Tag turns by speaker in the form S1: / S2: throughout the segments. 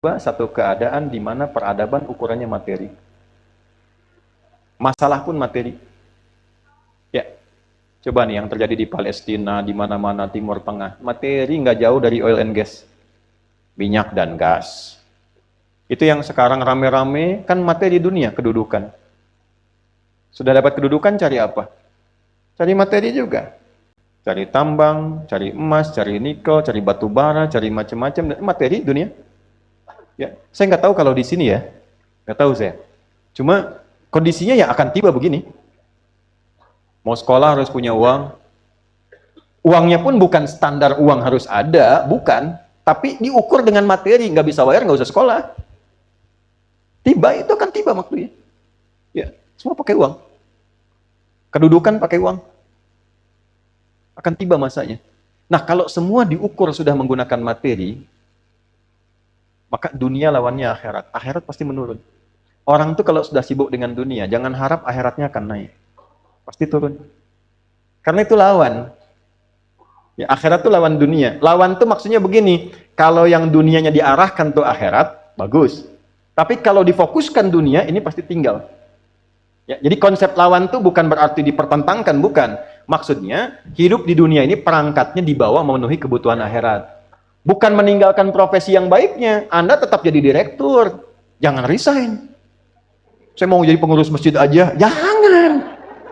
S1: satu keadaan di mana peradaban ukurannya materi. Masalah pun materi. Ya, coba nih yang terjadi di Palestina, di mana-mana Timur Tengah. Materi nggak jauh dari oil and gas. Minyak dan gas. Itu yang sekarang rame-rame, kan materi dunia, kedudukan. Sudah dapat kedudukan, cari apa? Cari materi juga. Cari tambang, cari emas, cari nikel, cari batu bara, cari macam-macam. Materi dunia. Ya, saya nggak tahu kalau di sini ya, nggak tahu saya. Cuma kondisinya ya akan tiba begini. Mau sekolah harus punya uang. Uangnya pun bukan standar uang harus ada, bukan. Tapi diukur dengan materi, nggak bisa bayar, nggak usah sekolah. Tiba itu akan tiba waktunya. Ya, semua pakai uang. Kedudukan pakai uang. Akan tiba masanya. Nah, kalau semua diukur sudah menggunakan materi, maka dunia lawannya akhirat. Akhirat pasti menurun. Orang tuh kalau sudah sibuk dengan dunia, jangan harap akhiratnya akan naik. Pasti turun. Karena itu lawan. Ya, akhirat tuh lawan dunia. Lawan tuh maksudnya begini, kalau yang dunianya diarahkan tuh akhirat, bagus. Tapi kalau difokuskan dunia, ini pasti tinggal. Ya, jadi konsep lawan tuh bukan berarti dipertentangkan, bukan. Maksudnya, hidup di dunia ini perangkatnya dibawa memenuhi kebutuhan akhirat. Bukan meninggalkan profesi yang baiknya. Anda tetap jadi direktur. Jangan resign. Saya mau jadi pengurus masjid aja. Jangan.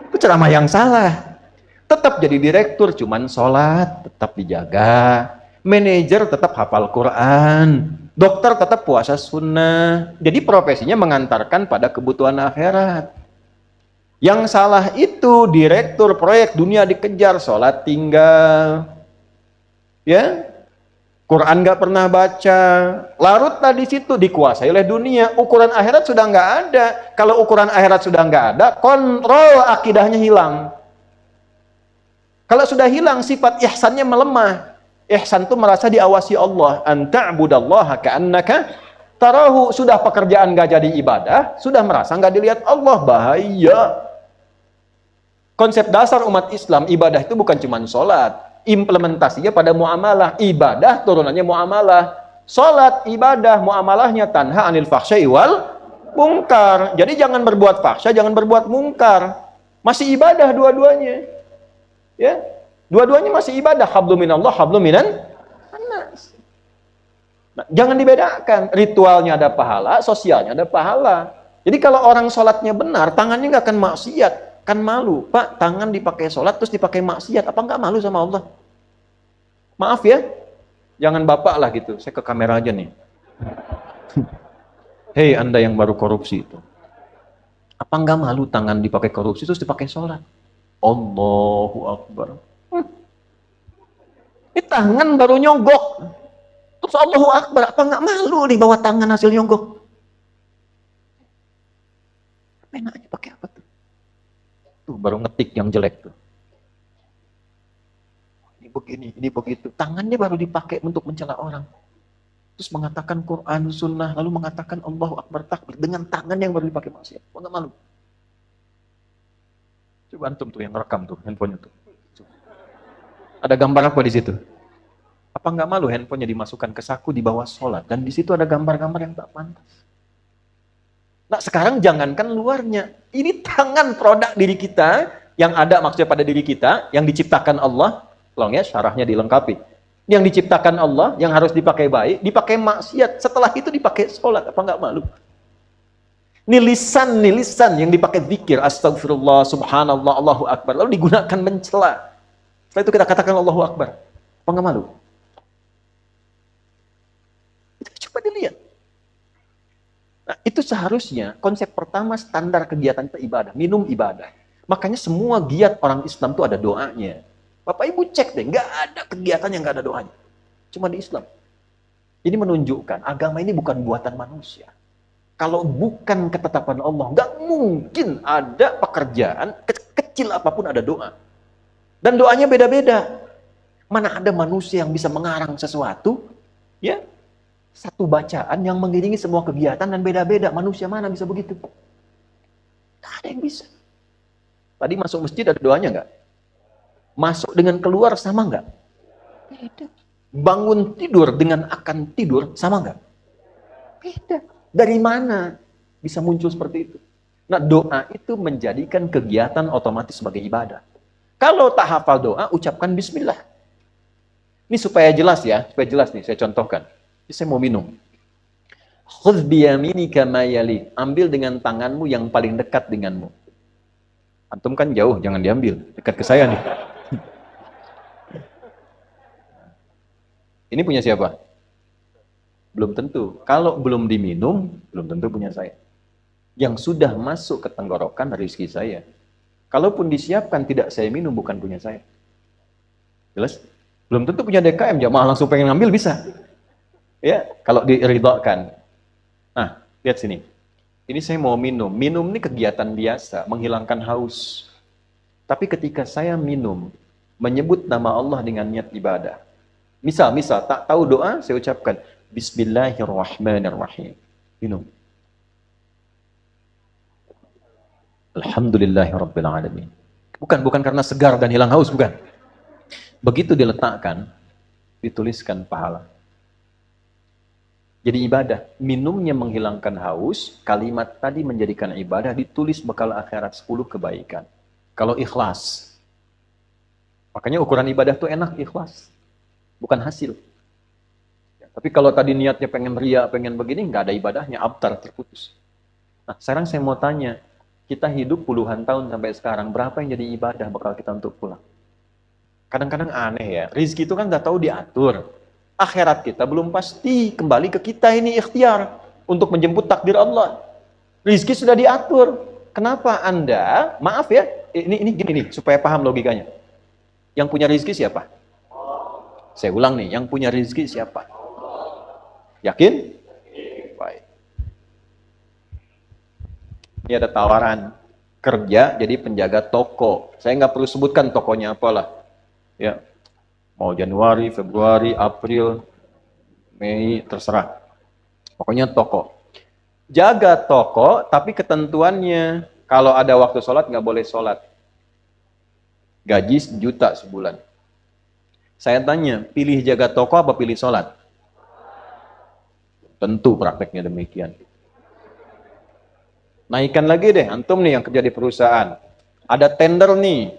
S1: Itu ceramah yang salah. Tetap jadi direktur, cuman sholat tetap dijaga. Manajer tetap hafal Quran. Dokter tetap puasa sunnah. Jadi profesinya mengantarkan pada kebutuhan akhirat. Yang salah itu direktur proyek dunia dikejar, sholat tinggal. Ya, Quran nggak pernah baca, larutlah di situ, dikuasai oleh dunia. Ukuran akhirat sudah nggak ada. Kalau ukuran akhirat sudah nggak ada, kontrol akidahnya hilang. Kalau sudah hilang, sifat ihsannya melemah. Ihsan itu merasa diawasi Allah. Anta'budallaha ka'annaka tarahu. Sudah pekerjaan nggak jadi ibadah, sudah merasa nggak dilihat Allah. Bahaya. Konsep dasar umat Islam, ibadah itu bukan cuma sholat. Implementasinya pada muamalah. Ibadah turunannya muamalah. Salat, ibadah, muamalahnya tanha anil fahsya'i wal mungkar. Jadi jangan berbuat fahsya, jangan berbuat mungkar. Masih ibadah dua-duanya. Ya. Dua-duanya masih ibadah. Hablum minallah, hablum minan nas. Nah, jangan dibedakan. Ritualnya ada pahala, sosialnya ada pahala. Jadi kalau orang sholatnya benar, tangannya nggak akan maksiat. Kan malu, Pak, tangan dipakai sholat terus dipakai maksiat, apa nggak malu sama Allah? Maaf ya, jangan bapak lah gitu, saya ke kamera aja nih. Hei Anda yang baru korupsi itu, apa nggak malu tangan dipakai korupsi terus dipakai sholat? Allahu Akbar. Ini tangan baru nyogok, terus Allahu Akbar, apa nggak malu nih bawa tangan hasil nyogok? Enaknya pakai apa tuh? Tuh baru ngetik yang jelek tuh. Ini begini, ini begitu. Tangannya baru dipakai untuk mencela orang. Terus mengatakan Quran, Sunnah, lalu mengatakan Allahu Akbar takbir dengan tangan yang baru dipakai maksiat. Kok nggak malu? Coba antum tuh yang rekam tuh handphonenya tuh. Coba. Ada gambar apa di situ? Apa nggak malu handphonenya dimasukkan ke saku di bawah sholat dan di situ ada gambar-gambar yang tak pantas? Nah sekarang jangankan luarnya, ini tangan produk diri kita yang ada maksudnya pada diri kita, yang diciptakan Allah, tolong ya syarahnya dilengkapi. Yang diciptakan Allah, yang harus dipakai baik, dipakai maksiat, setelah itu dipakai sholat, apa nggak malu? Nilisan yang dipakai zikir, astagfirullah, subhanallah, Allahu Akbar, lalu digunakan mencela. Setelah itu kita katakan Allahu Akbar, apa nggak malu? Coba dilihat. Nah, itu seharusnya konsep pertama standar kegiatan itu ibadah, minum ibadah. Makanya semua giat orang Islam itu ada doanya. Bapak Ibu cek deh, nggak ada kegiatan yang nggak ada doanya. Cuma di Islam. Ini menunjukkan agama ini bukan buatan manusia. Kalau bukan ketetapan Allah, nggak mungkin ada pekerjaan kecil apapun ada doa. Dan doanya beda-beda. Mana ada manusia yang bisa mengarang sesuatu, ya? Satu bacaan yang mengiringi semua kegiatan dan beda-beda. Manusia mana bisa begitu? Tidak ada yang bisa. Tadi masuk masjid ada doanya nggak? Masuk dengan keluar sama nggak? Beda. Bangun tidur dengan akan tidur sama nggak? Beda. Dari mana bisa muncul seperti itu? Nah, doa itu menjadikan kegiatan otomatis sebagai ibadah. Kalau tak hafal doa, ucapkan bismillah. Ini supaya jelas ya, supaya jelas nih, saya contohkan. Ini saya mau minum. Khudh biyaminika ma yali. Ambil dengan tanganmu yang paling dekat denganmu. Antum kan jauh, jangan diambil. Dekat ke saya nih. Ini punya siapa? Belum tentu. Kalau belum diminum, belum tentu punya saya. Yang sudah masuk ke tenggorokan rezeki saya. Kalaupun disiapkan tidak saya minum, bukan punya saya. Jelas? Belum tentu punya DKM, jamaah langsung pengen ngambil bisa. Ya, kalau diridhokan. Nah, lihat sini. Ini saya mau minum. Minum ini kegiatan biasa, menghilangkan haus. Tapi ketika saya minum, menyebut nama Allah dengan niat ibadah. Misal, tak tahu doa, saya ucapkan Bismillahirrahmanirrahim. Minum. Alhamdulillahirrabbilalamin. Bukan karena segar dan hilang haus, bukan. Begitu diletakkan, dituliskan pahala. Jadi ibadah. Minumnya menghilangkan haus, kalimat tadi menjadikan ibadah, ditulis bekal akhirat 10 kebaikan. Kalau ikhlas. Makanya ukuran ibadah itu enak, ikhlas. Bukan hasil. Ya, tapi kalau tadi niatnya pengen ria, pengen begini, nggak ada ibadahnya, abtar, terputus. Nah, sekarang saya mau tanya, kita hidup puluhan tahun sampai sekarang, berapa yang jadi ibadah bakal kita untuk pulang? Kadang-kadang aneh ya, rizki itu kan nggak tahu diatur. Akhirat kita belum pasti, kembali ke kita ini ikhtiar untuk menjemput takdir Allah. Rizki sudah diatur. Kenapa Anda, maaf ya, ini gini nih, supaya paham logikanya. Yang punya rizki siapa? Saya ulang nih, yang punya rizki siapa? Yakin? Baik. Ini ada tawaran kerja jadi penjaga toko. Saya nggak perlu sebutkan tokonya apalah. Ya, mau Januari, Februari, April, Mei, terserah. Pokoknya toko. Jaga toko, tapi ketentuannya kalau ada waktu sholat nggak boleh sholat. Gaji 1 juta sebulan. Saya tanya, pilih jaga toko apa pilih sholat? Tentu prakteknya demikian. Naikkan lagi deh, antum nih yang kerja di perusahaan. Ada tender nih.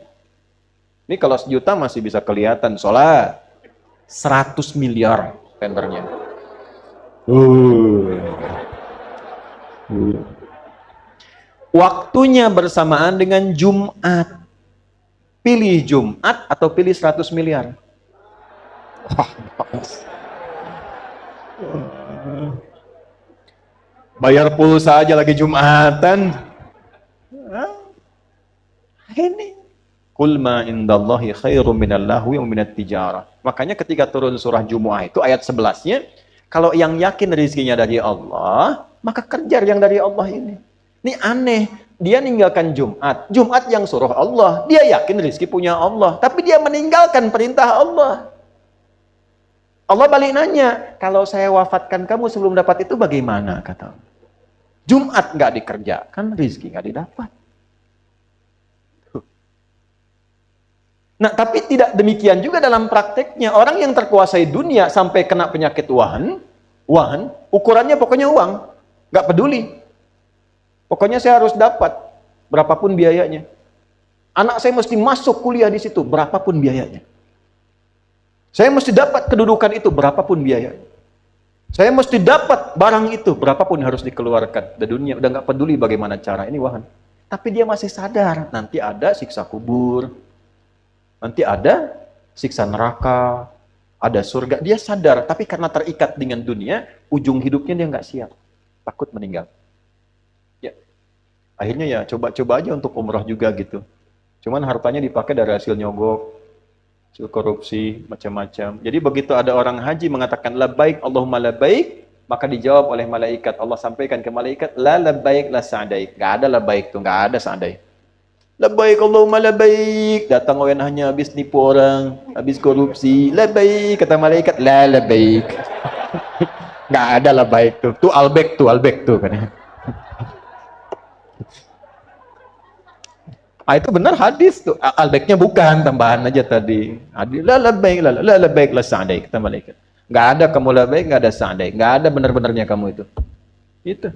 S1: Ini kalau 1 juta masih bisa kelihatan, sholat. 100 miliar tendernya. Waktunya bersamaan dengan Jumat. Pilih Jumat atau pilih 100 miliar? Bayar pulsa aja lagi Jumatan. Ini Qul ma indallahi khairum minal lahwi wa minat tijarah. Makanya ketika turun surah Jumu'ah itu ayat 11-nya, kalau yang yakin rezekinya dari Allah, maka kejar yang dari Allah ini. Ini aneh, dia meninggalkan Jumat. Jumat yang suruh Allah, dia yakin rezeki punya Allah, tapi dia meninggalkan perintah Allah. Allah balik nanya, kalau saya wafatkan kamu sebelum dapat itu bagaimana? Kata Allah. Jumat nggak dikerjakan, rezeki nggak didapat. Nah, tapi tidak demikian juga dalam prakteknya. Orang yang terkuasai dunia sampai kena penyakit wahan, ukurannya pokoknya uang. Nggak peduli. Pokoknya saya harus dapat, berapapun biayanya. Anak saya mesti masuk kuliah di situ, berapapun biayanya. Saya mesti dapat kedudukan itu, berapapun biayanya. Saya mesti dapat barang itu, berapapun harus dikeluarkan. Di dunia udah nggak peduli bagaimana cara, ini wahan. Tapi dia masih sadar, nanti ada siksa kubur, nanti ada siksa neraka, ada surga. Dia sadar, tapi karena terikat dengan dunia, ujung hidupnya dia nggak siap. Takut meninggal. Ya, akhirnya ya coba-coba aja untuk umrah juga gitu. Cuman hartanya dipakai dari hasil nyogok, hasil korupsi, macam-macam. Jadi begitu ada orang haji mengatakan labbaik Allahumma labbaik, maka dijawab oleh malaikat. Allah sampaikan ke malaikat, la labbaik la sa'daik. Enggak ada labbaik tuh, enggak ada sa'daik. Labbaik Allahumma labbaik. Datang orang hanya habis nipu orang, habis korupsi. Labbaik, kata malaikat, la labbaik. Enggak ada labbaik tuh. Tuh albek tuh kan. Ah, itu benar hadis tuh. Albeknya bukan, tambahan aja tadi. La labbaik la sa'daik, kata malaikat. Enggak ada kamu labbaik, enggak ada sa'daik. Enggak ada benar-benarnya kamu itu. Itu.